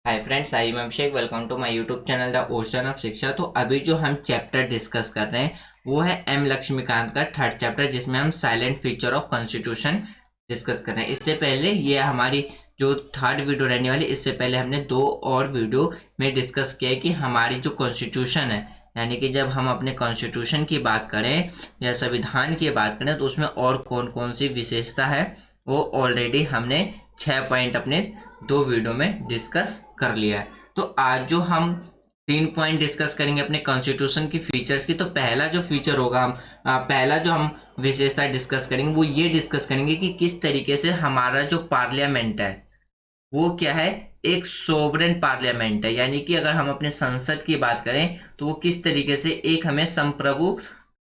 Hi friends, I am Abhishek. Welcome to my YouTube channel the ocean of Shiksha. तो अभी जो हम चैप्टर डिस्कस कर रहे हैं वो है एम लक्ष्मीकांत का थर्ड चैप्टर, जिसमें हम silent feature of constitution discuss कर रहे हैं। इससे पहले ये हमारी जो थर्ड वीडियो रहने वाली, इससे पहले हमने दो और वीडियो में डिस्कस किया है कि हमारी जो कॉन्स्टिट्यूशन है, यानी कि जब हम अपने कॉन्स्टिट्यूशन की बात करें या संविधान की बात करें तो उसमें और कौन कौन सी विशेषता है, वो ऑलरेडी हमने 6 पॉइंट अपने दो वीडियो में डिस्कस कर लिया है। तो आज जो हम 3 पॉइंट डिस्कस करेंगे अपने कॉन्स्टिट्यूशन की फीचर्स की, तो पहला जो फीचर होगा पहला जो हम विशेषता डिस्कस करेंगे वो ये डिस्कस करेंगे कि किस तरीके से हमारा जो पार्लियामेंट है वो क्या है, एक सोवरेन पार्लियामेंट है। यानी कि अगर हम अपने संसद की बात करें तो वो किस तरीके से एक हमें संप्रभु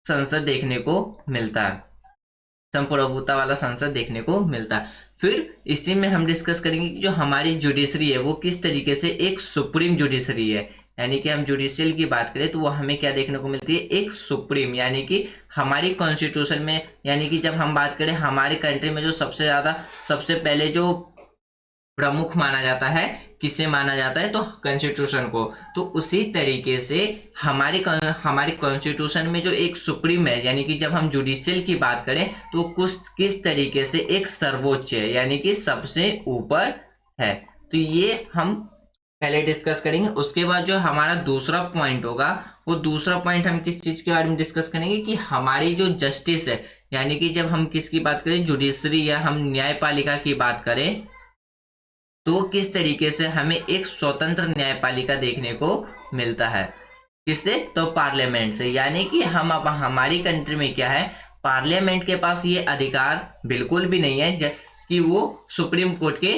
संसद देखने को मिलता है, संप्रभुता वाला संसद देखने को मिलता है। फिर इसी में हम डिस्कस करेंगे कि जो हमारी जुडिशरी है वो किस तरीके से एक सुप्रीम जुडिशरी है। यानी कि हम जुडिशियल की बात करें तो वो हमें क्या देखने को मिलती है, एक सुप्रीम। यानी कि हमारी कॉन्स्टिट्यूशन में, यानी कि जब हम बात करें हमारे कंट्री में जो सबसे ज्यादा सबसे पहले जो प्रमुख माना जाता है, किसे माना जाता है, तो कॉन्स्टिट्यूशन को। तो उसी तरीके से हमारी कॉन्स्टिट्यूशन में जो एक सुप्रीम है, यानी कि जब हम जुडिशियल की बात करें तो कुछ किस तरीके से एक सर्वोच्च है, यानी कि सबसे ऊपर है। तो ये हम पहले डिस्कस करेंगे। उसके बाद जो हमारा दूसरा पॉइंट होगा, वो दूसरा पॉइंट हम किस चीज के बारे में डिस्कस करेंगे कि हमारी जो जस्टिस है, यानी कि जब हम किसकी बात करें, जुडिशरी या हम न्यायपालिका की बात करें, तो किस तरीके से हमें एक स्वतंत्र न्यायपालिका देखने को मिलता है। किससे? तो पार्लियामेंट से। यानी कि हम अब हमारी कंट्री में क्या है, पार्लियामेंट के पास ये अधिकार बिल्कुल भी नहीं है कि वो सुप्रीम कोर्ट के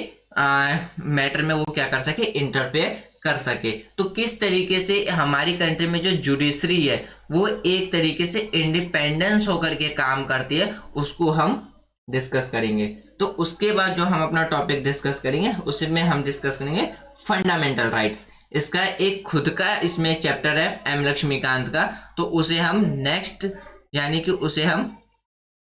मैटर में वो क्या कर सके, इंटरफेयर कर सके। तो किस तरीके से हमारी कंट्री में जो जुडिशरी है वो एक तरीके से इंडिपेंडेंस होकर के काम करती है, उसको हम डिस्कस करेंगे। तो उसके बाद जो हम अपना टॉपिक डिस्कस करेंगे उसमें हम डिस्कस करेंगे फंडामेंटल राइट्स। इसका एक खुद का इसमें चैप्टर है एम लक्ष्मीकांत का, तो उसे हम नेक्स्ट, यानी कि उसे हम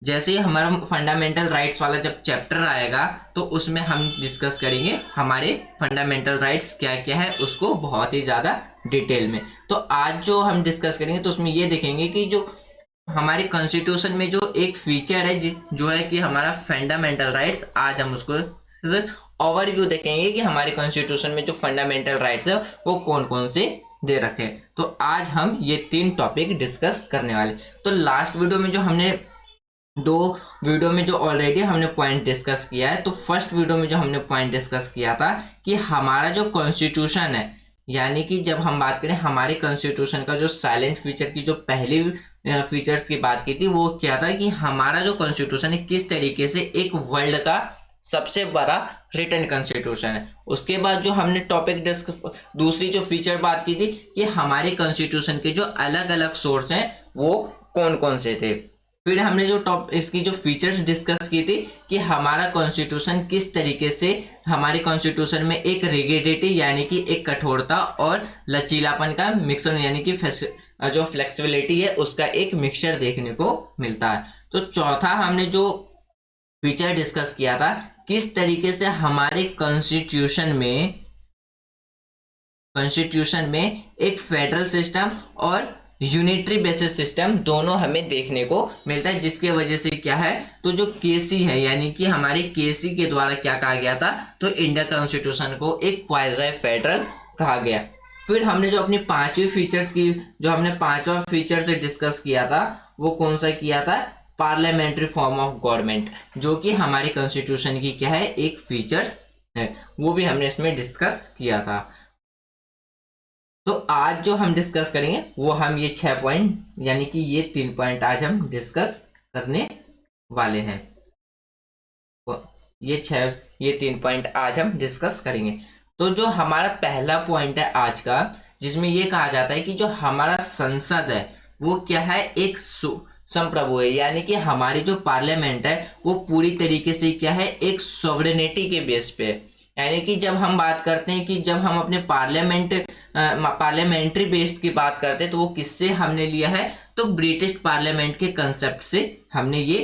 जैसे ही हमारा फंडामेंटल राइट्स वाला जब चैप्टर आएगा तो उसमें हम डिस्कस करेंगे हमारे फंडामेंटल राइट्स क्या क्या है, उसको बहुत ही ज़्यादा डिटेल में। तो आज जो हम डिस्कस करेंगे तो उसमें ये देखेंगे कि जो हमारे कॉन्स्टिट्यूशन में जो एक फीचर है जो है कि हमारा फंडामेंटल राइट्स, आज हम उसको ओवरव्यू देखेंगे कि हमारे कॉन्स्टिट्यूशन में जो फंडामेंटल राइट्स है वो कौन कौन से दे रखे हैं। तो आज हम ये 3 टॉपिक डिस्कस करने वाले। तो लास्ट वीडियो में जो हमने दो वीडियो में जो ऑलरेडी हमने पॉइंट डिस्कस किया है, तो फर्स्ट वीडियो में जो हमने पॉइंट डिस्कस किया था कि हमारा जो कॉन्स्टिट्यूशन है, यानी कि जब हम बात करें हमारे कॉन्स्टिट्यूशन का जो साइलेंट फीचर की जो पहली फीचर्स की बात की थी, वो क्या था कि हमारा जो कॉन्स्टिट्यूशन है किस तरीके से एक वर्ल्ड का सबसे बड़ा रिटन कॉन्स्टिट्यूशन है। उसके बाद जो हमने टॉपिक डिस्कस दूसरी जो फीचर बात की थी कि हमारे कॉन्स्टिट्यूशन के जो अलग अलग सोर्स हैं वो कौन कौन से थे। फिर हमने जो इसकी जो फीचर्स डिस्कस की थी कि हमारा कॉन्स्टिट्यूशन किस तरीके से, हमारे कॉन्स्टिट्यूशन में एक रिगिडिटी यानी कि एक कठोरता और लचीलापन का मिक्सर, यानी कि जो फ्लेक्सिबिलिटी है उसका एक मिक्सचर देखने को मिलता है। तो चौथा हमने जो फीचर डिस्कस किया था, किस तरीके से हमारे कॉन्स्टिट्यूशन में एक फेडरल सिस्टम और यूनिटरी बेसिस सिस्टम दोनों हमें देखने को मिलता है, जिसके वजह से क्या है, तो जो केसी है, यानी कि हमारे केसी के द्वारा क्या कहा गया था, तो इंडिया कॉन्स्टिट्यूशन को एक क्वाज़ी फेडरल कहा गया। फिर हमने जो अपनी पांचवी फीचर्स की, जो हमने पांचवा फीचर से डिस्कस किया था वो कौन सा किया था, पार्लियामेंट्री फॉर्म ऑफ गवर्नमेंट, जो कि हमारे कॉन्स्टिट्यूशन की क्या है, एक फीचर्स है, वो भी हमने इसमें डिस्कस किया था। तो आज जो हम डिस्कस करेंगे वो हम ये 6 पॉइंट, यानी कि ये 3 पॉइंट आज हम डिस्कस करने वाले हैं। तो ये 3 पॉइंट आज हम डिस्कस करेंगे। तो जो हमारा पहला पॉइंट है आज का, जिसमें ये कहा जाता है कि जो हमारा संसद है वो क्या है, एक संप्रभु है। यानी कि हमारी जो पार्लियामेंट है वो पूरी तरीके से क्या है, एक सॉवरेनिटी के बेस पे है। यानी कि जब हम बात करते हैं कि जब हम अपने पार्लियामेंट्री बेस्ड की बात करते हैं तो वो किससे हमने लिया है, तो ब्रिटिश पार्लियामेंट के कंसेप्ट से हमने ये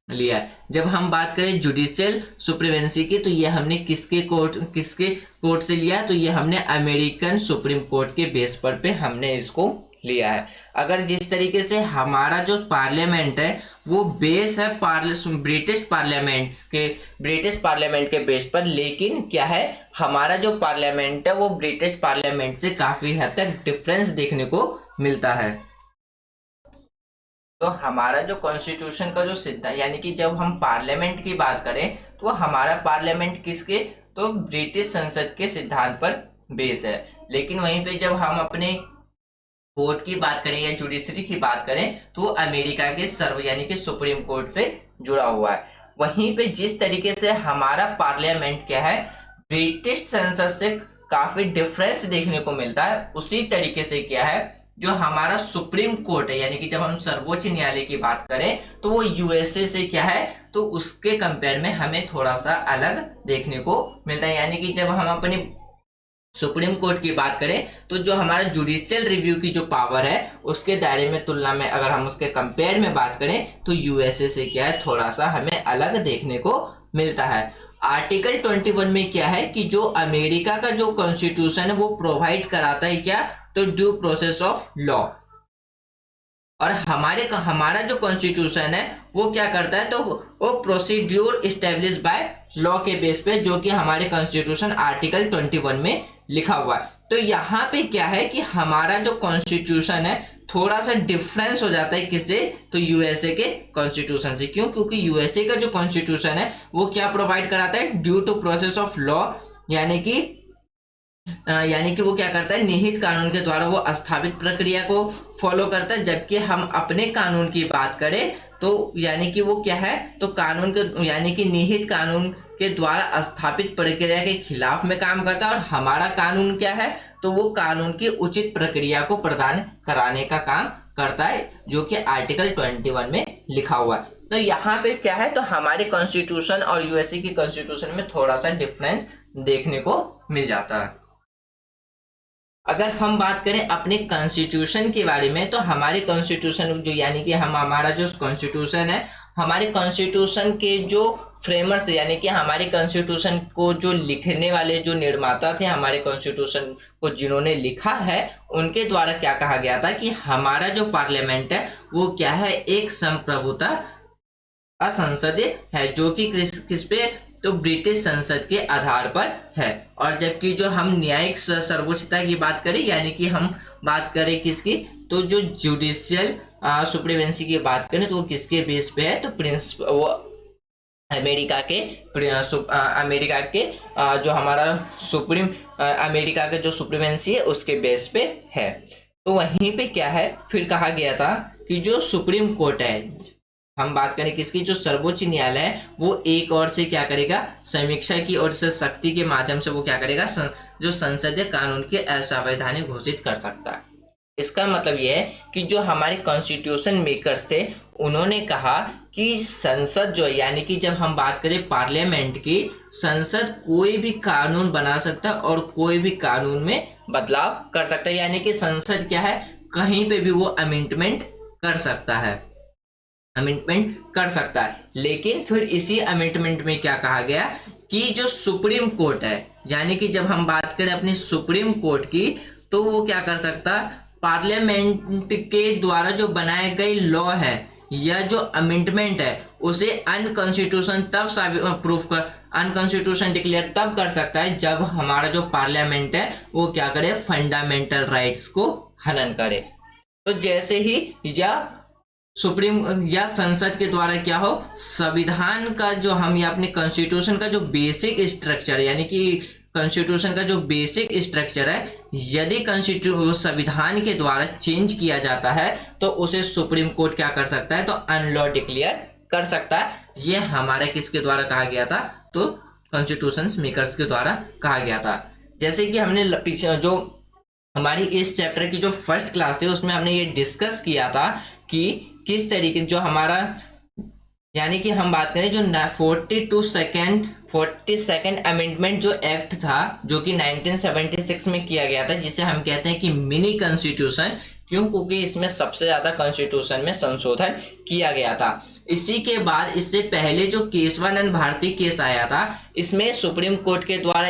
लिया है। जब हम बात करें जुडिशियल सुप्रीमेंसी की, तो ये हमने किसके कोर्ट से लिया, तो ये हमने अमेरिकन सुप्रीम कोर्ट के बेस पर पे हमने इसको लिया है। अगर जिस तरीके से हमारा जो पार्लियामेंट है वो बेस है ब्रिटिश पार्लियामेंट के बेस पर, लेकिन क्या है हमारा जो पार्लियामेंट है वो ब्रिटिश पार्लियामेंट से काफी हद तक डिफरेंस देखने को मिलता है। तो हमारा जो कॉन्स्टिट्यूशन का जो सिद्धांत, यानी कि जब हम पार्लियामेंट की बात करें तो हमारा पार्लियामेंट किसके, तो ब्रिटिश संसद के सिद्धांत पर बेस है। लेकिन वहीं पे जब हम अपने कोर्ट की बात करें या जुडिशरी की बात करें तो वो अमेरिका के यानी कि सुप्रीम कोर्ट से जुड़ा हुआ है। वहीं पे जिस तरीके से हमारा पार्लियामेंट क्या है ब्रिटिश संसद से काफी डिफरेंस देखने को मिलता है, उसी तरीके से क्या है जो हमारा सुप्रीम कोर्ट है, यानी कि जब हम सर्वोच्च न्यायालय की बात करें तो वो यूएसए से क्या है, तो उसके कंपेयर में हमें थोड़ा सा अलग देखने को मिलता है। यानी कि जब हम अपनी सुप्रीम कोर्ट की बात करें तो जो हमारा जुडिशियल रिव्यू की जो पावर है उसके दायरे में तुलना में अगर हम उसके कंपेयर में बात करें तो यूएसए से क्या है थोड़ा सा हमें अलग देखने को मिलता है। आर्टिकल 21 में क्या है कि जो अमेरिका का जो कॉन्स्टिट्यूशन है वो प्रोवाइड कराता है क्या, तो ड्यू प्रोसेस ऑफ लॉ। और हमारा जो कॉन्स्टिट्यूशन है वो क्या करता है, तो वो प्रोसीड्यूर इस्टेब्लिश बाय लॉ के बेस पे, जो कि हमारे कॉन्स्टिट्यूशन आर्टिकल 21 में लिखा हुआ है। तो यहाँ पे क्या है कि हमारा जो कॉन्स्टिट्यूशन है थोड़ा सा डिफरेंस हो जाता है किससे, तो यूएसए के कॉन्स्टिट्यूशन से। क्यों, क्योंकि यूएसए का जो कॉन्स्टिट्यूशन है वो क्या प्रोवाइड कराता है, due to process of law, यानी कि वो क्या करता है निहित कानून के द्वारा वो स्थापित प्रक्रिया को फॉलो करता है। जबकि हम अपने कानून की बात करें तो यानी कि वो क्या है, तो कानून के यानी कि निहित कानून के द्वारा स्थापित प्रक्रिया के खिलाफ में काम करता है। और हमारा कानून क्या है, तो वो कानून की उचित प्रक्रिया को प्रदान कराने का काम करता है, जो कि आर्टिकल 21 में लिखा हुआ है। तो यहाँ पे क्या है, तो हमारे कॉन्स्टिट्यूशन और यूएसए की कॉन्स्टिट्यूशन में थोड़ा सा डिफरेंस देखने को मिल जाता है। अगर हम बात करें अपने कॉन्स्टिट्यूशन के बारे में, तो हमारे कॉन्स्टिट्यूशन जो यानी कि हमारा जो कॉन्स्टिट्यूशन है, हमारे कॉन्स्टिट्यूशन के जो फ्रेमर्स यानी कि हमारे कॉन्स्टिट्यूशन को जो लिखने वाले जो निर्माता थे, हमारे कॉन्स्टिट्यूशन को जिन्होंने लिखा है, उनके द्वारा क्या कहा गया था कि हमारा जो पार्लियामेंट है वो क्या है, एक संप्रभुता असंसदीय है, जो कि किस पे, तो ब्रिटिश संसद के आधार पर है। और जबकि जो हम न्यायिक सर्वोच्चता की बात करें, यानी कि हम बात करें किसकी, तो जो जुडिशियल सुप्रीमेंसी की बात करें तो वो किसके बेस पे है, तो वो अमेरिका के जो हमारा अमेरिका के जो सुप्रीमेंसी है उसके बेस पे है। तो वहीं पे क्या है, फिर कहा गया था कि जो सुप्रीम कोर्ट है, हम बात करें किसकी, जो सर्वोच्च न्यायालय है, वो एक और से क्या करेगा, समीक्षा की ओर से शक्ति के माध्यम से वो क्या करेगा, जो संसदीय कानून के असंवैधानिक घोषित कर सकता है। इसका मतलब यह है कि जो हमारे कॉन्स्टिट्यूशन मेकर्स थे उन्होंने कहा कि संसद जो यानी कि जब हम बात करें पार्लियामेंट की, संसद कोई भी कानून बना सकता है और कोई भी कानून में बदलाव कर सकता है। यानी कि संसद क्या है, कहीं पे भी वो अमेंडमेंट कर सकता है, लेकिन फिर इसी अमेंडमेंट में क्या कहा गया कि जो सुप्रीम कोर्ट है, यानी कि जब हम बात करें अपनी सुप्रीम कोर्ट की, तो वो क्या कर सकता, पार्लियामेंट के द्वारा जो बनाए गए लॉ है या जो अमेंडमेंट है उसे अनकॉन्स्टिट्यूशन डिक्लेयर तब कर सकता है जब हमारा जो पार्लियामेंट है वो क्या करे, फंडामेंटल राइट्स को हनन करे। तो जैसे ही या संसद के द्वारा क्या हो, संविधान का जो हम या अपने कॉन्स्टिट्यूशन का जो बेसिक स्ट्रक्चर यानी कि कॉन्स्टिट्यूशन का जो बेसिक स्ट्रक्चर है, यदि संविधान के द्वारा चेंज किया जाता है तो उसे सुप्रीम कोर्ट क्या कर सकता है, तो अनलॉ डिक्लेयर कर सकता है। ये हमारे किसके द्वारा कहा गया था, तो कॉन्स्टिट्यूशन मेकर्स के द्वारा कहा गया था। जैसे कि हमने पीछे जो हमारी इस चैप्टर की जो फर्स्ट क्लास थी उसमें हमने ये डिस्कस किया था कि किस तरीके जो हमारा यानी कि हम बात करें जो 42nd अमेंडमेंट जो एक्ट था जो कि 1976 में किया गया था, जिसे हम कहते हैं कि मिनी कॉन्स्टिट्यूशन क्यों? क्योंकि इसमें सबसे ज्यादा कॉन्स्टिट्यूशन में संशोधन किया गया था। इसी के बाद इससे पहले जो केशवानंद भारती केस आया था, इसमें सुप्रीम कोर्ट के द्वारा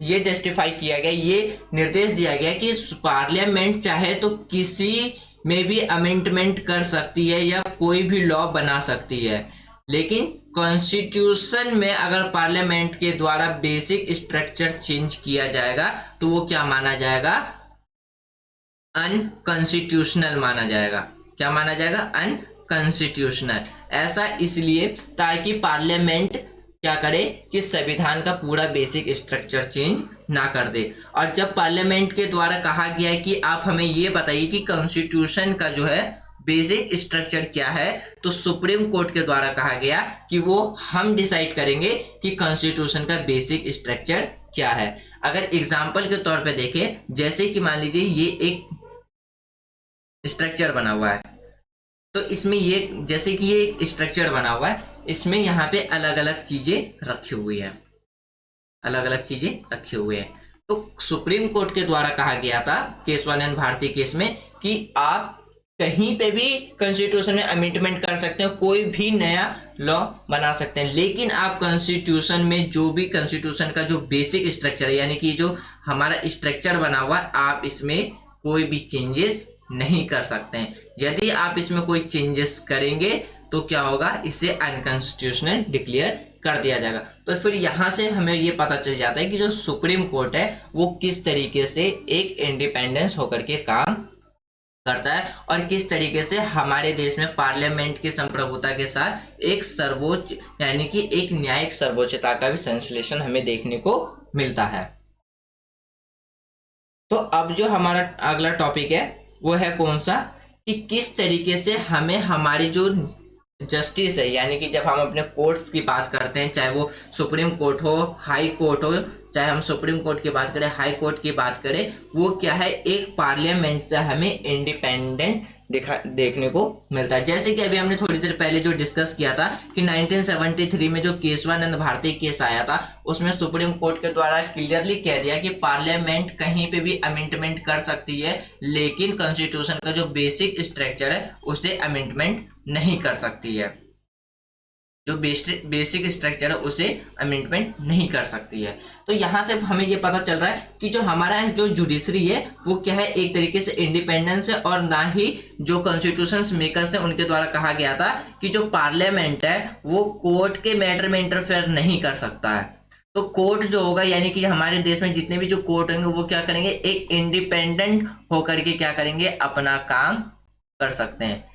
ये जस्टिफाई किया गया, ये निर्देश दिया गया कि पार्लियामेंट चाहे तो किसी में भी अमेंडमेंट कर सकती है या कोई भी लॉ बना सकती है, लेकिन कॉन्स्टिट्यूशन में अगर पार्लियामेंट के द्वारा बेसिक स्ट्रक्चर चेंज किया जाएगा तो वो क्या माना जाएगा? अनकॉन्स्टिट्यूशनल माना जाएगा। क्या माना जाएगा? अनकॉन्स्टिट्यूशनल। ऐसा इसलिए ताकि पार्लियामेंट क्या करे कि संविधान का पूरा बेसिक स्ट्रक्चर चेंज ना कर दे। और जब पार्लियामेंट के द्वारा कहा गया है कि आप हमें ये बताइए कि कॉन्स्टिट्यूशन का जो है बेसिक स्ट्रक्चर क्या है, तो सुप्रीम कोर्ट के द्वारा कहा गया कि वो हम डिसाइड करेंगे कि कॉन्स्टिट्यूशन का बेसिक स्ट्रक्चर क्या है। अगर एग्जाम्पल के तौर पे देखें, जैसे कि मान लीजिए ये एक स्ट्रक्चर बना हुआ है, तो इसमें ये जैसे कि ये एक स्ट्रक्चर बना हुआ है, इसमें यहाँ पे अलग अलग चीजें रखी हुई है, अलग अलग चीजें रखी हुई है। तो सुप्रीम कोर्ट के द्वारा कहा गया था केशवानंद भारती केस में कि आप कहीं पे भी कॉन्स्टिट्यूशन में अमेंडमेंट कर सकते हैं, कोई भी नया लॉ बना सकते हैं, लेकिन आप कॉन्स्टिट्यूशन में जो भी कॉन्स्टिट्यूशन का जो बेसिक स्ट्रक्चर है, यानी कि जो हमारा स्ट्रक्चर बना हुआ है, आप इसमें कोई भी चेंजेस नहीं कर सकते हैं। यदि आप इसमें कोई चेंजेस करेंगे तो क्या होगा? इसे अनकॉन्स्टिट्यूशनल डिक्लेयर कर दिया जाएगा। तो फिर यहाँ से हमें ये पता चल जाता है कि जो सुप्रीम कोर्ट है वो किस तरीके से एक इंडिपेंडेंस होकर के काम करता है और किस तरीके से हमारे देश में पार्लियामेंट की संप्रभुता के साथ एक सर्वोच्च यानी कि एक न्यायिक सर्वोच्चता का भी संश्लेषण हमें देखने को मिलता है। तो अब जो हमारा अगला टॉपिक है वो है कौन सा? कि किस तरीके से हमें हमारी जो जस्टिस है, यानी कि जब हम अपने कोर्ट्स की बात करते हैं, चाहे वो सुप्रीम कोर्ट हो, हाई कोर्ट हो, चाहे हम सुप्रीम कोर्ट की बात करें, हाई कोर्ट की बात करें, वो क्या है? एक पार्लियामेंट से हमें इंडिपेंडेंट देखने को मिलता है। जैसे कि अभी हमने थोड़ी देर पहले जो डिस्कस किया था कि 1973 में जो केशवानंद भारती केस आया था, उसमें सुप्रीम कोर्ट के द्वारा क्लियरली कह दिया कि पार्लियामेंट कहीं पे भी अमेंडमेंट कर सकती है, लेकिन कॉन्स्टिट्यूशन का जो बेसिक स्ट्रक्चर है उसे अमेंडमेंट नहीं कर सकती है। जो बेसिक स्ट्रक्चर है उसे अमेंडमेंट नहीं कर सकती है। तो यहाँ से हमें ये पता चल रहा है कि जो हमारा जो जुडिशरी है वो क्या है? एक तरीके से इंडिपेंडेंस है, और ना ही जो कॉन्स्टिट्यूशन मेकर्स थे उनके द्वारा कहा गया था कि जो पार्लियामेंट है वो कोर्ट के मैटर में इंटरफेयर नहीं कर सकता है। तो कोर्ट जो होगा, यानी कि हमारे देश में जितने भी जो कोर्ट होंगे वो क्या करेंगे? एक इंडिपेंडेंट होकर के क्या करेंगे? अपना काम कर सकते हैं।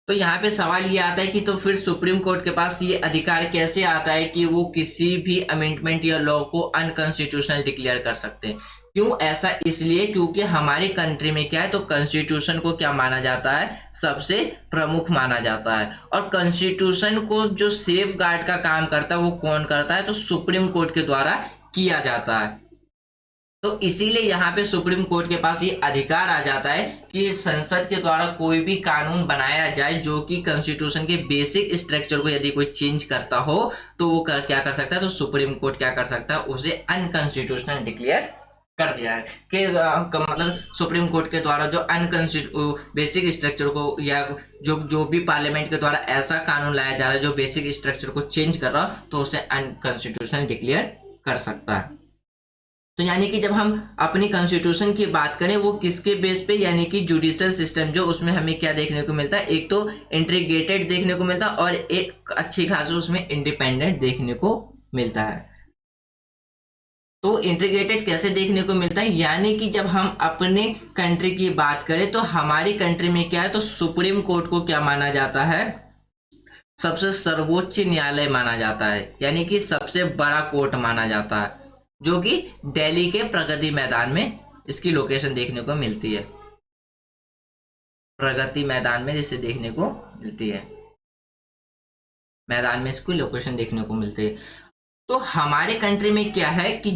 तो यहाँ पे सवाल ये आता है कि तो फिर सुप्रीम कोर्ट के पास ये अधिकार कैसे आता है कि वो किसी भी अमेंडमेंट या लॉ को अनकॉन्स्टिट्यूशनल डिक्लेयर कर सकते हैं? क्यों ऐसा? इसलिए क्योंकि हमारी कंट्री में क्या है, तो कॉन्स्टिट्यूशन को क्या माना जाता है? सबसे प्रमुख माना जाता है। और कॉन्स्टिट्यूशन को जो सेफ गार्ड का काम करता है वो कौन करता है? तो सुप्रीम कोर्ट के द्वारा किया जाता है। तो इसीलिए यहाँ पे सुप्रीम कोर्ट के पास ये अधिकार आ जाता है कि संसद के द्वारा कोई भी कानून बनाया जाए जो कि कॉन्स्टिट्यूशन के बेसिक स्ट्रक्चर को यदि कोई चेंज करता हो तो वो क्या कर सकता है? तो सुप्रीम कोर्ट क्या कर सकता है? उसे अनकॉन्स्टिट्यूशनल डिक्लेयर कर दिया है कि मतलब सुप्रीम कोर्ट के द्वारा जो बेसिक स्ट्रक्चर को या जो भी पार्लियामेंट के द्वारा ऐसा कानून लाया जा रहा है जो बेसिक स्ट्रक्चर को चेंज कर रहा हो, तो उसे अनकॉन्स्टिट्यूशनल डिक्लेयर कर सकता है। तो यानी कि जब हम अपनी कॉन्स्टिट्यूशन की बात करें वो किसके बेस पे, यानी कि जुडिशियल सिस्टम जो उसमें हमें क्या देखने को मिलता है? एक तो इंटीग्रेटेड देखने को मिलता है और एक अच्छी खासी उसमें इंडिपेंडेंट देखने को मिलता है। तो इंटीग्रेटेड कैसे देखने को मिलता है? यानी कि जब हम अपने कंट्री की बात करें तो हमारी कंट्री में क्या है, तो सुप्रीम कोर्ट को क्या माना जाता है? सबसे सर्वोच्च न्यायालय माना जाता है, यानी कि सबसे बड़ा कोर्ट माना जाता है, जो कि दिल्ली के प्रगति मैदान में इसकी लोकेशन देखने को मिलती है। प्रगति मैदान में जिसे देखने को मिलती है, मैदान में इसकी लोकेशन देखने को मिलती है। तो हमारे कंट्री में क्या है कि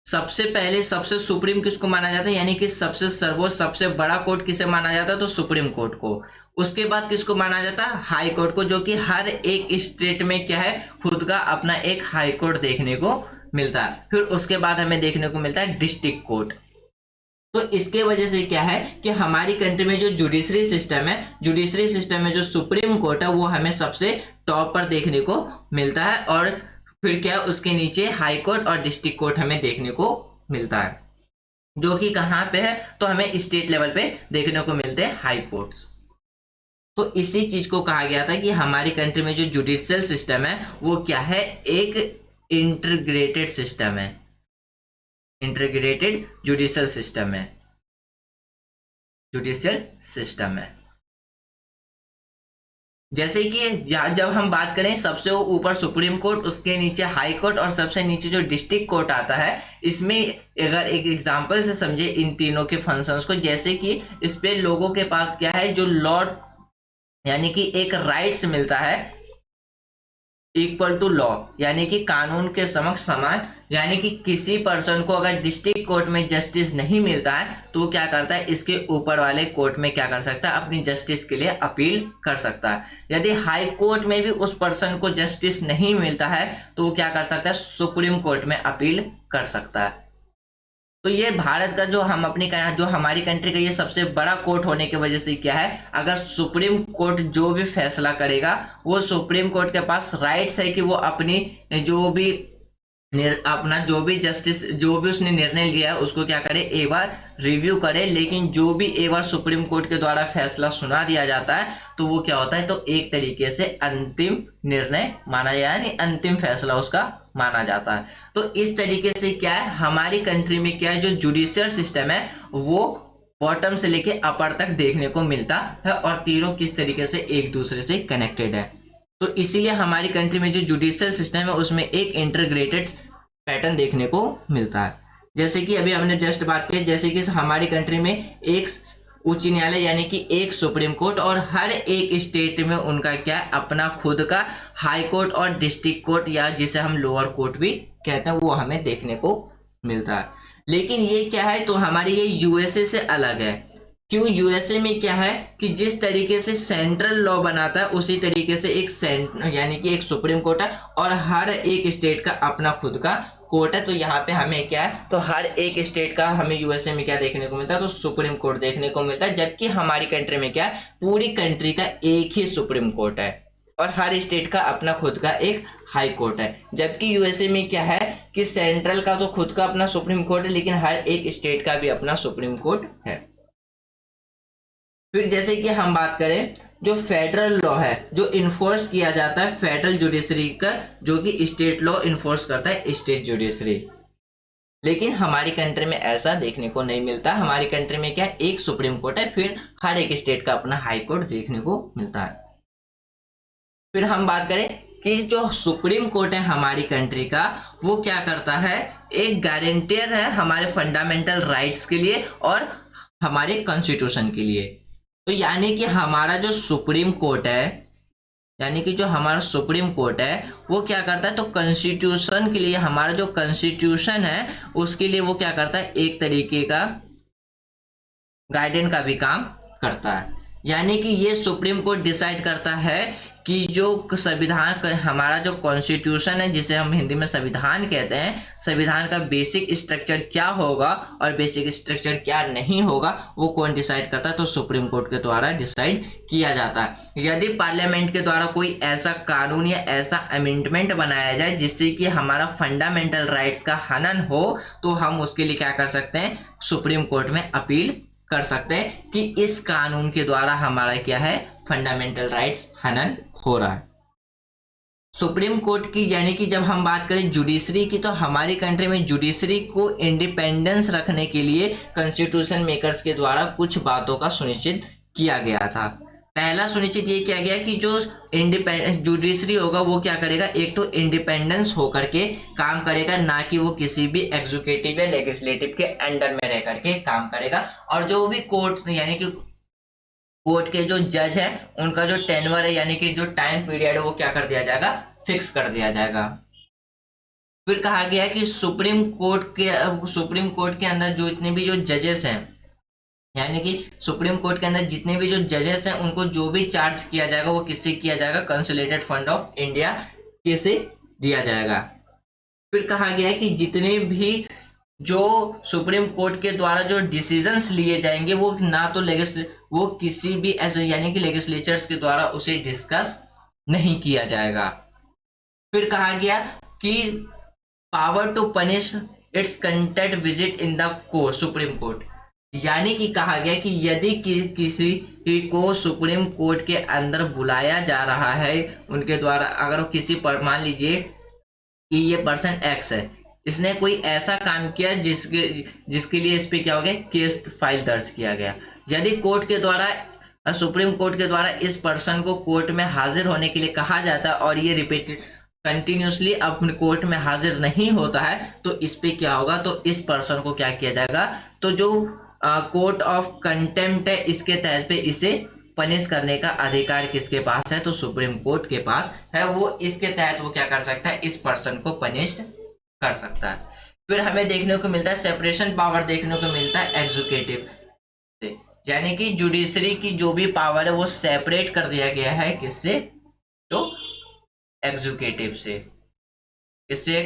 सबसे पहले सबसे सुप्रीम किसको माना जाता है, यानी कि सबसे सर्वोच्च सबसे बड़ा कोर्ट किसे माना जाता है? तो सुप्रीम कोर्ट को। उसके बाद किसको माना जाता है? हाई कोर्ट को, जो कि हर एक स्टेट में क्या है, खुद का अपना एक हाई कोर्ट देखने को मिलता है। फिर उसके बाद हमें देखने को मिलता है डिस्ट्रिक्ट कोर्ट। तो इसके वजह से क्या है कि हमारी कंट्री में जो जुडिशरी सिस्टम है, जुडिशरी सिस्टम में जो सुप्रीम कोर्ट है वो हमें सबसे टॉप पर देखने को मिलता है, और फिर क्या उसके नीचे हाई कोर्ट और डिस्ट्रिक्ट कोर्ट हमें देखने को मिलता है, जो कि कहाँ पे है, तो हमें स्टेट लेवल पे देखने को मिलते हैं हाई कोर्ट्स। तो इसी चीज को कहा गया था कि हमारी कंट्री में जो जुडिशियल सिस्टम है वो क्या है, एक इंटीग्रेटेड सिस्टम है, इंटीग्रेटेड जुडिशियल सिस्टम है, जुडिशियल सिस्टम है। जैसे कि जब हम बात करें सबसे ऊपर सुप्रीम कोर्ट, उसके नीचे हाई कोर्ट और सबसे नीचे जो डिस्ट्रिक्ट कोर्ट आता है, इसमें अगर एक एग्जांपल से समझे इन तीनों के फंक्शंस को, जैसे कि इस पे लोगों के पास क्या है, जो लॉ यानी कि एक राइट्स मिलता है इक्वल टू लॉ, यानी कि कानून के समक्ष समान, यानी कि किसी पर्सन को अगर डिस्ट्रिक्ट कोर्ट में जस्टिस नहीं मिलता है तो वो क्या करता है, इसके ऊपर वाले कोर्ट में क्या कर सकता है, अपनी जस्टिस के लिए अपील कर सकता है। यदि हाई कोर्ट में भी उस पर्सन को जस्टिस नहीं मिलता है तो वो क्या कर सकता है, सुप्रीम कोर्ट में अपील कर सकता है। तो ये भारत का जो हमारी कंट्री का ये सबसे बड़ा कोर्ट होने की वजह से क्या है, अगर सुप्रीम कोर्ट जो भी फैसला करेगा वो सुप्रीम कोर्ट के पास राइट्स है कि वो अपनी जो भी जस्टिस जो भी उसने निर्णय लिया है उसको क्या करे, एक बार रिव्यू करे। लेकिन जो भी एक बार सुप्रीम कोर्ट के द्वारा फैसला सुना दिया जाता है तो वो क्या होता है, तो एक तरीके से अंतिम निर्णय माना जाए, यानी अंतिम फैसला उसका माना जाता है। तो इस तरीके से क्या है, हमारी कंट्री में क्या है, जो जुडिशियल सिस्टम है वो बॉटम से लेके अपर तक देखने को मिलता है, और तीनों किस तरीके से एक दूसरे से कनेक्टेड है। तो इसीलिए हमारी कंट्री में जो जुडिशियल सिस्टम है उसमें एक इंटीग्रेटेड पैटर्न देखने को मिलता है। जैसे कि अभी हमने जस्ट बात की, जैसे कि हमारी कंट्री में एक उच्च न्यायालय यानी कि एक सुप्रीम कोर्ट, और हर एक स्टेट में उनका क्या है, अपना खुद का हाई कोर्ट और डिस्ट्रिक्ट कोर्ट, या जिसे हम लोअर कोर्ट भी कहते हैं, वो हमें देखने को मिलता है। लेकिन ये क्या है, तो हमारी ये यूएसए से अलग है। क्यों? यूएसए में क्या है कि जिस तरीके से सेंट्रल लॉ बनाता है उसी तरीके से यानी कि एक सुप्रीम कोर्ट है, और हर एक स्टेट का अपना खुद का कोर्ट है। तो यहाँ पे हमें क्या है, तो हर एक स्टेट का हमें यूएसए में क्या देखने को मिलता है, तो सुप्रीम कोर्ट देखने को मिलता है। जबकि हमारी कंट्री में क्या है, पूरी कंट्री का एक ही सुप्रीम कोर्ट है और हर स्टेट का अपना खुद का एक हाई कोर्ट है। जबकि यूएसए में क्या है कि सेंट्रल का तो खुद का अपना सुप्रीम कोर्ट है, लेकिन हर एक स्टेट का भी अपना सुप्रीम कोर्ट है। फिर जैसे कि हम बात करें जो फेडरल लॉ है जो इन्फोर्स किया जाता है फेडरल जुडिशरी का, जो कि स्टेट लॉ इन्फोर्स करता है स्टेट जुडिशरी। लेकिन हमारी कंट्री में ऐसा देखने को नहीं मिलता। हमारी कंट्री में क्या है, एक सुप्रीम कोर्ट है, फिर हर एक स्टेट का अपना हाई कोर्ट देखने को मिलता है। फिर हम बात करें कि जो सुप्रीम कोर्ट है हमारी कंट्री का, वो क्या करता है, एक गारंटियर है हमारे फंडामेंटल राइट्स के लिए और हमारे कॉन्स्टिट्यूशन के लिए। तो यानी कि हमारा जो सुप्रीम कोर्ट है, यानी कि जो हमारा सुप्रीम कोर्ट है वो क्या करता है, तो कॉन्स्टिट्यूशन के लिए, हमारा जो कॉन्स्टिट्यूशन है उसके लिए वो क्या करता है, एक तरीके का गाइडेंस का भी काम करता है। यानी कि ये सुप्रीम कोर्ट डिसाइड करता है कि जो संविधान, हमारा जो कॉन्स्टिट्यूशन है जिसे हम हिंदी में संविधान कहते हैं, संविधान का बेसिक स्ट्रक्चर क्या होगा और बेसिक स्ट्रक्चर क्या नहीं होगा, वो कौन डिसाइड करता है, तो सुप्रीम कोर्ट के द्वारा डिसाइड किया जाता है। यदि पार्लियामेंट के द्वारा कोई ऐसा कानून या ऐसा अमेंडमेंट बनाया जाए जिससे कि हमारा फंडामेंटल राइट्स का हनन हो, तो हम उसके लिए क्या कर सकते हैं, सुप्रीम कोर्ट में अपील कर सकते हैं कि इस कानून के द्वारा हमारा क्या है, फंडामेंटल राइट्स हनन हो रहा है। सुप्रीम कोर्ट की, यानी कि जब हम बात करें जुडिशरी की, तो हमारी कंट्री में जुडिशरी को इंडिपेंडेंस रखने के लिए कॉन्स्टिट्यूशन मेकर्स के द्वारा कुछ बातों का सुनिश्चित किया गया था। पहला सुनिश्चित ये किया गया कि जो जुडिशरी होगा वो क्या करेगा, एक तो इंडिपेंडेंस होकर के काम करेगा, ना कि वो किसी भी एग्जीक्यूटिव या लेजिस्लेटिव के अंडर में रह करके काम करेगा। और जो भी कोर्ट्स, यानी कि कोर्ट के जो जज है उनका जो टेन्योर है, यानी कि जो टाइम पीरियड है, वो क्या कर दिया जाएगा, फिक्स कर दिया जाएगा। फिर कहा गया है कि सुप्रीम कोर्ट के अंदर जो इतने भी जो जजेस हैं, यानी कि सुप्रीम कोर्ट के अंदर जितने भी जो जजेस हैं उनको जो भी चार्ज किया जाएगा वो किससे किया जाएगा, कंसोलिडेटेड फंड ऑफ इंडिया से दिया जाएगा। फिर कहा गया है कि जितने भी जो सुप्रीम कोर्ट के द्वारा जो डिसीजंस लिए जाएंगे वो ना तो वो किसी भी ऐसे यानी कि लेजिस्लेचर्स के द्वारा उसे डिस्कस नहीं किया जाएगा। फिर कहा गया कि power to punish its contempt vested in the court supreme court, यानी कि कहा गया कि यदि किसी को सुप्रीम कोर्ट के अंदर बुलाया जा रहा है उनके द्वारा, अगर किसी पर मान लीजिए कि ये पर्सन एक्स है, इसने कोई ऐसा काम किया जिसके लिए इस पे क्या हो गया, केस फाइल दर्ज किया गया, यदि कोर्ट के द्वारा सुप्रीम कोर्ट के द्वारा इस पर्सन को कोर्ट में हाजिर होने के लिए कहा जाता है और ये रिपीटेड कंटिन्यूसली अपने कोर्ट में हाजिर नहीं होता है, तो इस पे क्या होगा, तो इस पर्सन को क्या किया जाएगा, तो जो कोर्ट ऑफ कंटेम्प्ट है इसके तहत पे इसे पनिश करने का अधिकार किसके पास है, तो सुप्रीम कोर्ट के पास है। वो इसके तहत वो क्या कर सकता है, इस पर्सन को पनिश कर सकता है। फिर हमें देखने को मिलता है सेपरेशन पावर देखने को मिलता है एग्जीक्यूटिव से, यानी कि जुडिशरी की जो भी पावर है वो सेपरेट कर दिया गया है किससे, तो एग्जीक्यूटिव से। किससे,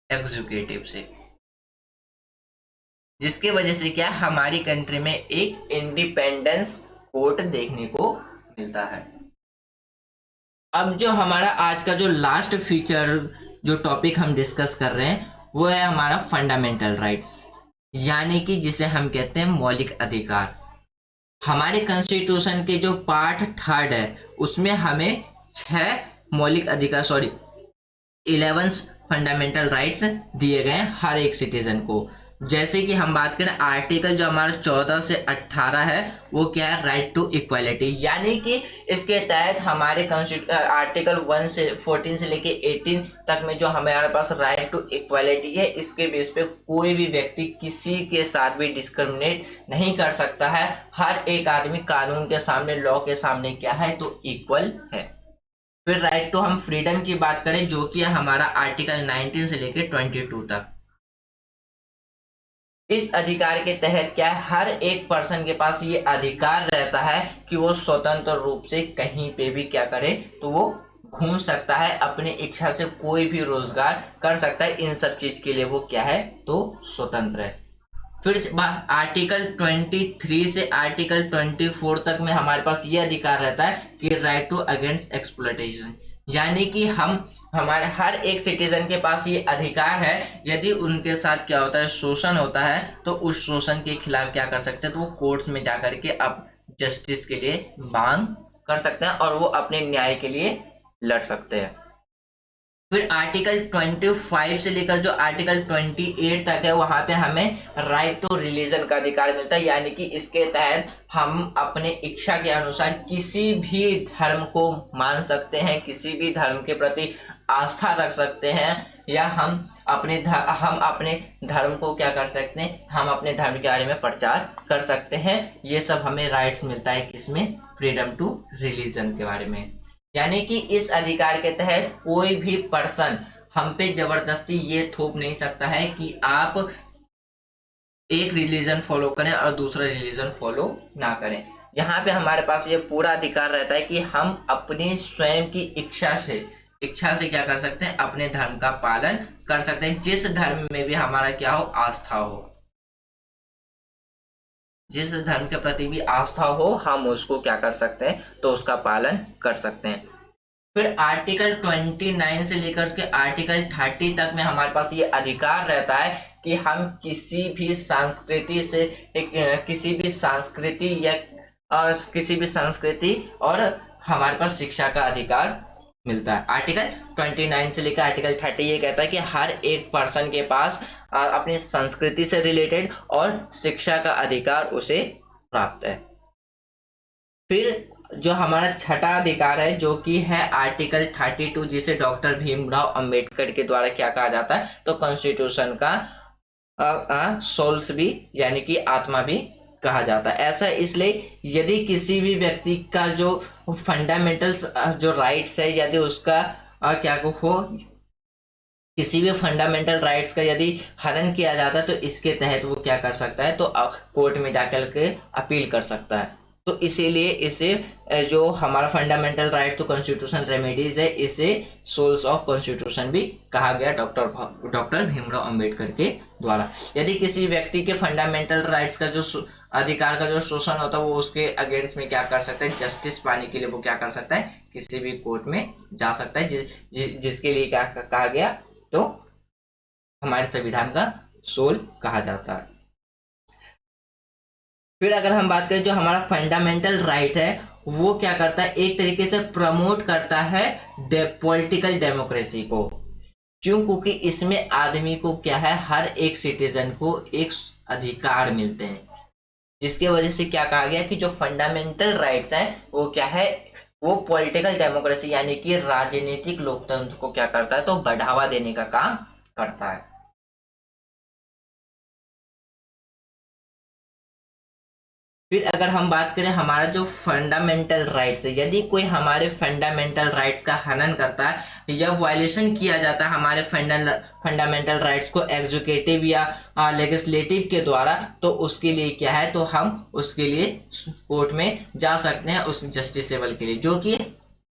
एग्जीक्यूटिव से, जिसके वजह से क्या हमारी कंट्री में एक इंडिपेंडेंस कोर्ट देखने को मिलता है। अब जो हमारा आज का जो लास्ट फीचर जो टॉपिक हम डिस्कस कर रहे हैं वो है हमारा फंडामेंटल राइट्स, यानी कि जिसे हम कहते हैं मौलिक अधिकार। हमारे कॉन्स्टिट्यूशन के जो पार्ट 3 है उसमें हमें 6 मौलिक अधिकार 11 फंडामेंटल राइट्स दिए गए हैं हर एक सिटीजन को। जैसे कि हम बात करें आर्टिकल जो हमारा 14 से 18 है वो क्या है, राइट टू इक्वालिटी, यानी कि इसके तहत हमारे आर्टिकल 1 से 14 से लेके 18 तक में जो हमारे पास राइट टू इक्वालिटी है, इसके बेस पे कोई भी व्यक्ति किसी के साथ भी डिस्क्रिमिनेट नहीं कर सकता है। हर एक आदमी कानून के सामने, लॉ के सामने क्या है, तो इक्वल है। फिर राइट टू हम फ्रीडम की बात करें जो कि हमारा आर्टिकल 19 से लेके 22 तक। इस अधिकार के तहत क्या है, हर एक पर्सन के पास ये अधिकार रहता है कि वो स्वतंत्र रूप से कहीं पे भी क्या करे, तो वो घूम सकता है, अपनी इच्छा से कोई भी रोजगार कर सकता है। इन सब चीज के लिए वो क्या है, तो स्वतंत्र है। फिर आर्टिकल 23 से आर्टिकल 24 तक में हमारे पास ये अधिकार रहता है कि राइट टू अगेंस्ट एक्सप्लॉयटेशन, यानी कि हमारे हर एक सिटीजन के पास ये अधिकार है, यदि उनके साथ क्या होता है, शोषण होता है, तो उस शोषण के खिलाफ क्या कर सकते हैं, तो वो कोर्ट में जाकर के अब जस्टिस के लिए मांग कर सकते हैं और वो अपने न्याय के लिए लड़ सकते हैं। फिर आर्टिकल 25 से लेकर जो आर्टिकल 28 तक है वहां पे हमें राइट टू रिलीजन का अधिकार मिलता है, यानी कि इसके तहत हम अपने इच्छा के अनुसार किसी भी धर्म को मान सकते हैं, किसी भी धर्म के प्रति आस्था रख सकते हैं, या हम अपने धर्म को क्या कर सकते हैं, हम अपने धर्म के बारे में प्रचार कर सकते हैं। ये सब हमें राइट्स मिलता है किसमें, फ्रीडम टू रिलीजन के बारे में। यानी कि इस अधिकार के तहत कोई भी पर्सन हम पे जबरदस्ती ये थोप नहीं सकता है कि आप एक रिलीजन फॉलो करें और दूसरा रिलीजन फॉलो ना करें। यहाँ पे हमारे पास ये पूरा अधिकार रहता है कि हम अपनी स्वयं की इच्छा से क्या कर सकते हैं, अपने धर्म का पालन कर सकते हैं, जिस धर्म में भी हमारा क्या हो, आस्था हो, जिस धर्म के प्रति भी आस्था हो हम उसको क्या कर सकते हैं, तो उसका पालन कर सकते हैं। फिर आर्टिकल 29 से लेकर के आर्टिकल 30 तक में हमारे पास ये अधिकार रहता है कि हम किसी भी संस्कृति और हमारे पास शिक्षा का अधिकार मिलता है। आर्टिकल 29 से लेकर आर्टिकल 30 ये कहता है कि हर एक पर्सन के पास अपनी संस्कृति से रिलेटेड और शिक्षा का अधिकार उसे प्राप्त है। फिर जो हमारा छठा अधिकार है जो कि है आर्टिकल 32, जिसे डॉक्टर भीमराव अंबेडकर के द्वारा क्या कहा जाता है, तो कॉन्स्टिट्यूशन का सोल्स भी यानी कि आत्मा भी कहा जाता है। ऐसा इसलिए यदि किसी भी व्यक्ति का जो फंडामेंटल जो राइट्स है, यदि उसका क्या हो, किसी भी फंडामेंटल राइट्स का यदि हनन किया जाता है तो इसके तहत वो क्या कर सकता है, तो कोर्ट में जाकर के अपील कर सकता है। तो इसीलिए इसे जो हमारा fundamental right to constitutional remedies है, इसे सोल्स ऑफ कॉन्स्टिट्यूशन भी कहा गया डॉक्टर भीमराव अंबेडकर के द्वारा। यदि किसी व्यक्ति के फंडामेंटल राइट्स का जो अधिकार का जो शोषण होता है, वो उसके अगेंस्ट में क्या कर सकता है, जस्टिस पाने के लिए वो क्या कर सकता है, किसी भी कोर्ट में जा सकता है, जिसके लिए क्या कहा गया, तो हमारे संविधान का सोल कहा जाता है। फिर अगर हम बात करें जो हमारा फंडामेंटल राइट है, वो क्या करता है, एक तरीके से प्रमोट करता है पॉलिटिकल डेमोक्रेसी को। क्यों? क्योंकि इसमें आदमी को क्या है, हर एक सिटीजन को एक अधिकार मिलते हैं, जिसके वजह से क्या कहा गया कि जो फंडामेंटल राइट्स हैं वो क्या है, वो पॉलिटिकल डेमोक्रेसी यानी कि राजनीतिक लोकतंत्र को क्या करता है, तो बढ़ावा देने का काम करता है। फिर अगर हम बात करें हमारा जो फंडामेंटल राइट्स है, यदि कोई हमारे फंडामेंटल राइट्स का हनन करता है या वायलेशन किया जाता है हमारे फंडामेंटल राइट्स को एग्जीक्यूटिव या लेजिस्लेटिव के द्वारा, तो उसके लिए क्या है, तो हम उसके लिए कोर्ट में जा सकते हैं उस जस्टिसेबल के लिए, जो कि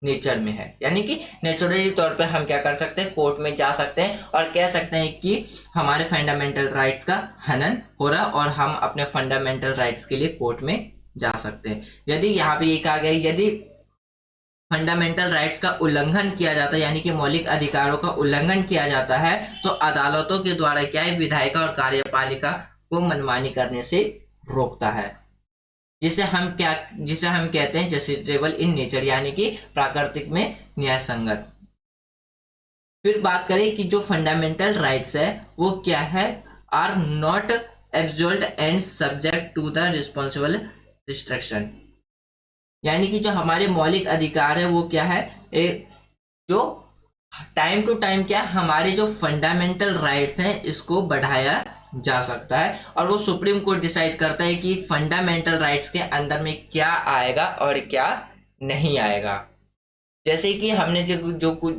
नेचर में है। यानी कि नेचुरली तौर पे हम क्या कर सकते हैं, कोर्ट में जा सकते हैं और कह सकते हैं कि हमारे फंडामेंटल राइट्स का हनन हो रहा और हम अपने फंडामेंटल राइट्स के लिए कोर्ट में जा सकते हैं। यदि यहाँ पे ये कहा गया, यदि फंडामेंटल राइट्स का उल्लंघन किया जाता है, यानी कि मौलिक अधिकारों का उल्लंघन किया जाता है, तो अदालतों के द्वारा क्या है, विधायिका और कार्यपालिका को मनमानी करने से रोकता है, जिसे हम कहते हैं जस्टिसेबल इन नेचर, यानी कि प्राकृतिक में न्याय संगत। फिर बात करें कि जो फंडामेंटल राइट्स है वो क्या है, are not absolute and subject to the responsible restriction, यानी कि जो हमारे मौलिक अधिकार है वो क्या है, जो टाइम टू टाइम क्या हमारे जो फंडामेंटल राइट्स हैं इसको बढ़ाया जा सकता है, और वो सुप्रीम कोर्ट डिसाइड करता है कि फंडामेंटल राइट्स के अंदर में क्या आएगा और क्या नहीं आएगा। जैसे कि हमने जो कुछ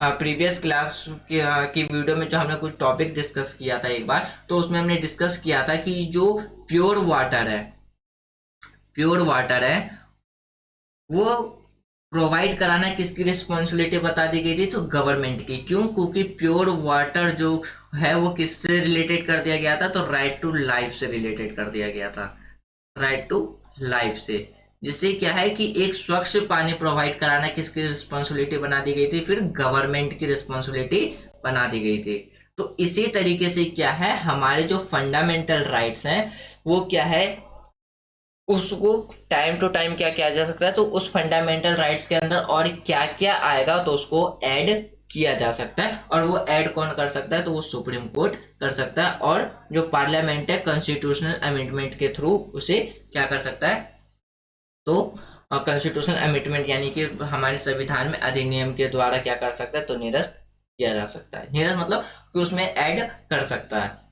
प्रीवियस क्लास की वीडियो में जो हमने कुछ टॉपिक डिस्कस किया था एक बार, तो उसमें हमने डिस्कस किया था कि जो प्योर वाटर है वो प्रोवाइड कराना किसकी रिस्पॉन्सिबिलिटी बता दी गई थी, तो गवर्नमेंट की। क्यों? क्योंकि प्योर वाटर जो है वो किससे रिलेटेड कर दिया गया था, तो राइट टू लाइफ से रिलेटेड कर दिया गया था, राइट टू लाइफ से, जिससे क्या है कि एक स्वच्छ पानी प्रोवाइड कराना किसकी रिस्पॉन्सिबिलिटी बना दी गई थी, फिर गवर्नमेंट की रिस्पॉन्सिबिलिटी बना दी गई थी। तो इसी तरीके से क्या है, हमारे जो फंडामेंटल राइट्स हैं वो क्या है, उसको टाइम टू टाइम क्या किया जा सकता है, तो उस फंडामेंटल राइट्स के अंदर और क्या क्या आएगा तो उसको ऐड किया जा सकता है, और वो ऐड कौन कर सकता है, तो वो सुप्रीम कोर्ट कर सकता है, और जो पार्लियामेंट है कॉन्स्टिट्यूशनल अमेंडमेंट के थ्रू उसे क्या कर सकता है, तो कॉन्स्टिट्यूशनल अमेंडमेंट यानी कि हमारे संविधान में अधिनियम के द्वारा क्या कर सकता है, तो निरस्त किया जा सकता है। निरस्त मतलब कि उसमें ऐड कर सकता है,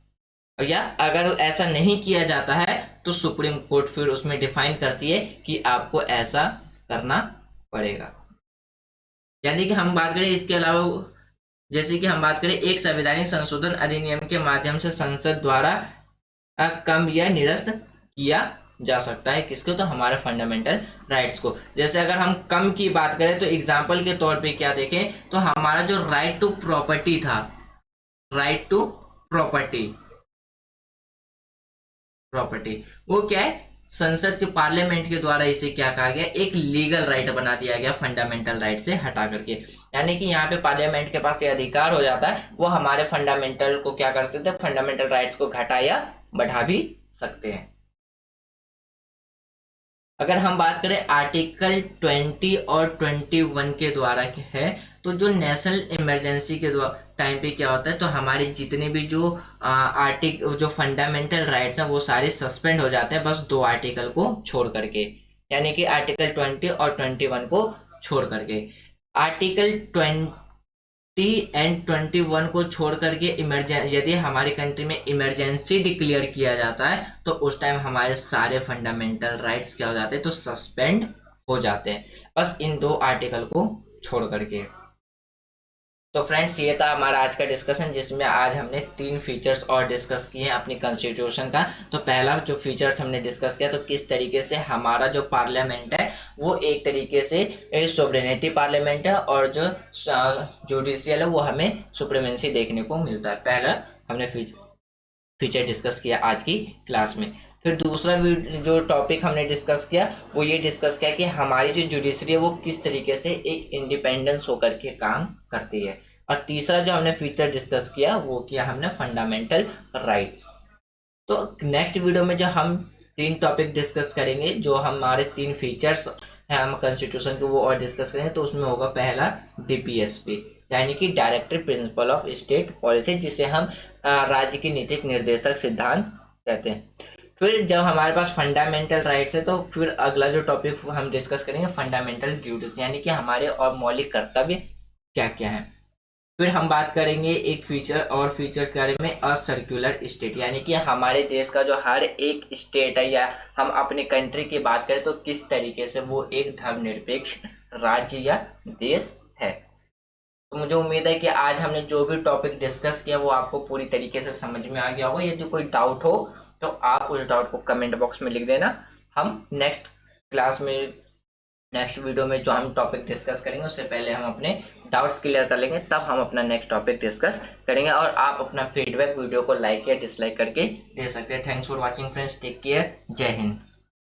या अगर ऐसा नहीं किया जाता है तो सुप्रीम कोर्ट फिर उसमें डिफाइन करती है कि आपको ऐसा करना पड़ेगा। यानी कि हम बात करें इसके अलावा, जैसे कि हम बात करें एक संवैधानिक संशोधन अधिनियम के माध्यम से संसद द्वारा कम या निरस्त किया जा सकता है किसको, तो हमारे फंडामेंटल राइट्स को। जैसे अगर हम कम की बात करें तो एग्जाम्पल के तौर पे क्या देखें, तो हमारा जो राइट टू प्रॉपर्टी था, राइट टू प्रॉपर्टी वो क्या है, संसद के पार्लियामेंट के द्वारा इसे क्या कहा गया, एक लीगल राइट बना दिया गया फंडामेंटल राइट से हटा करके। यानी कि यहाँ पे पार्लियामेंट के पास ये अधिकार हो जाता है, वो हमारे फंडामेंटल को क्या कर सकते हैं, फंडामेंटल राइट्स को घटा या बढ़ा भी सकते हैं। अगर हम बात करें आर्टिकल 20 और 21 के द्वारा है, तो जो नेशनल इमरजेंसी के टाइम पे क्या होता है, तो हमारे जितने भी जो फंडामेंटल राइट्स हैं वो सारे सस्पेंड हो जाते हैं, बस 2 आर्टिकल को छोड़ करके, यानी कि आर्टिकल 20 और 21 को छोड़ करके। आर्टिकल 20 एंड 21 को छोड़ करके यदि हमारी कंट्री में इमरजेंसी डिक्लेयर किया जाता है, तो उस टाइम हमारे सारे फंडामेंटल राइट्स क्या हो जाते हैं, तो सस्पेंड हो जाते हैं, बस इन 2 आर्टिकल को छोड़ करके। तो फ्रेंड्स ये था हमारा आज का डिस्कशन, जिसमें आज हमने 3 फीचर्स और डिस्कस किए हैं अपनी कॉन्स्टिट्यूशन का। तो पहला जो फीचर्स हमने डिस्कस किया, तो किस तरीके से हमारा जो पार्लियामेंट है वो एक तरीके से सोवरेनिटी पार्लियामेंट है, और जो जुडिशियल है वो हमें सुप्रीमेंसी देखने को मिलता है। पहला हमने फीचर डिस्कस किया आज की क्लास में। फिर दूसरा जो टॉपिक हमने डिस्कस किया वो ये डिस्कस किया कि हमारी जो जुडिशरी है वो किस तरीके से एक इंडिपेंडेंस होकर के काम करती है। और तीसरा जो हमने फीचर डिस्कस किया वो किया हमने फंडामेंटल राइट्स। तो नेक्स्ट वीडियो में जो हम 3 टॉपिक डिस्कस करेंगे, जो हमारे 3 फीचर्स हैं हम कॉन्स्टिट्यूशन के, वो और डिस्कस करेंगे। तो उसमें होगा पहला डीपीएसपी, यानी कि directive principle of state policy, जिसे हम राज्य की नीतिक निर्देशक सिद्धांत कहते हैं। फिर जब हमारे पास फंडामेंटल राइट्स है, तो फिर अगला जो टॉपिक हम डिस्कस करेंगे फंडामेंटल ड्यूटीज, यानी कि हमारे और मौलिक कर्तव्य क्या क्या है। फिर हम बात करेंगे एक फीचर्स के बारे में, अ सर्कुलर स्टेट, यानी कि हमारे देश का जो हर एक स्टेट है या हम अपने कंट्री की बात करें तो किस तरीके से वो एक धर्मनिरपेक्ष राज्य या देश है। तो मुझे उम्मीद है कि आज हमने जो भी टॉपिक डिस्कस किया वो आपको पूरी तरीके से समझ में आ गया होगा। यदि कोई डाउट हो तो आप उस डाउट को कमेंट बॉक्स में लिख देना। हम नेक्स्ट वीडियो में जो हम टॉपिक डिस्कस करेंगे उससे पहले हम अपने डाउट्स क्लियर कर लेंगे, तब हम अपना नेक्स्ट टॉपिक डिस्कस करेंगे। और आप अपना फीडबैक वीडियो को लाइक या डिसलाइक करके दे सकते हैं। Thanks for watching friends, take care, जय हिंद।